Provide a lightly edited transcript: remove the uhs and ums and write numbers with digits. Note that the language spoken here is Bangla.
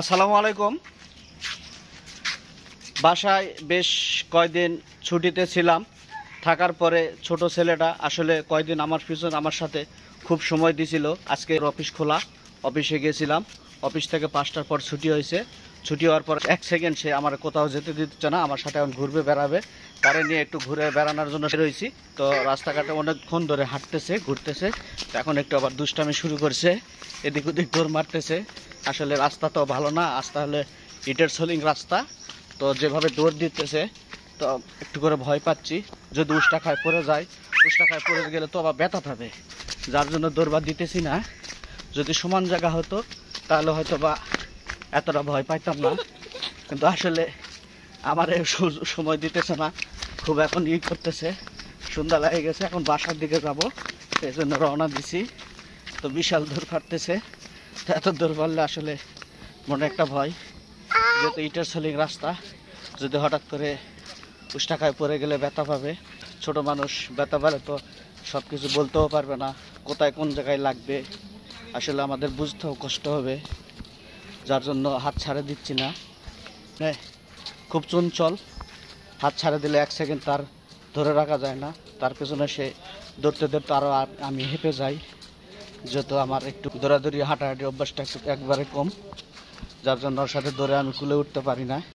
আসসালামু আলাইকুম। বাসায় বেশ কয়দিন ছুটিতে ছিলাম। থাকার পরে ছোট ছেলেটা আসলে কয়দিন আমার সাথে খুব সময় দিছিল। আজকে অফিস খোলা, অফিসে গিয়েছিলাম। অফিস থেকে 5টার পর ছুটি হয়েছে। ছুটি হওয়ার পর এক সেকেন্ড সে আমার কোথাও যেতে দিচ্ছে না। আমার সাথে এখন ঘুরবে বেড়াবে, তারে নিয়ে একটু ঘুরে বেড়ানোর জন্য রয়েছি। তো রাস্তাঘাটে অনেকক্ষণ ধরে হাঁটতেছে, ঘুরতেছে। তো এখন একটু আবার দুষ্টামি শুরু করছে, এদিক ওদিক দৌড় মারতেছে। আসলে রাস্তা তো ভালো না, রাস্তা হলে ইটের সোলিং রাস্তা। তো যেভাবে দৌড় দিতেছে, তো একটু করে ভয় পাচ্ছি যদি উষ্টা খায় পড়ে যায়। উষ্টা খায় পড়ে গেলে তো আবার ব্যথা পাবে, যার জন্য দৌড়বার দিতেছি না। যদি সমান জায়গা হতো তাহলে হয়তো বা এতটা ভয় পাইতাম না, কিন্তু আসলে আমার সময় দিতেছে না। খুব এখন করতেছে, সন্ধ্যা লেগে গেছে, এখন বাসার দিকে যাব, সেই জন্য রওনা দিছি। তো বিশাল দৌড় কাটতেছে। তো এত দৌড় পারলে আসলে মনে একটা ভয়, যেহেতু ইটের সোলিং রাস্তা, যদি হঠাৎ করে উষ্টাখায় পড়ে গেলে ব্যথা পাবে। ছোট মানুষ, ব্যথা পেলে তো সব কিছু বলতেও পারবে না, কোথায় কোন জায়গায় লাগবে আসলে আমাদের বুঝতেও কষ্ট হবে। যার জন্য হাত ছাড়ে দিচ্ছি না। হ্যাঁ, খুব চঞ্চল, হাত ছাড়ে দিলে এক সেকেন্ড তার ধরে রাখা যায় না। তার পেছনে সে দৌড়তে দৌড়তে আরও আমি হেঁপে যাই, যেহেতু আমার একটু দৌড়াদৌড়ি হাঁটাহাঁটি অভ্যাসটা একবারে কম, যার জন্য ওর সাথে দৌড়ে আমি কুলে উঠতে পারি না।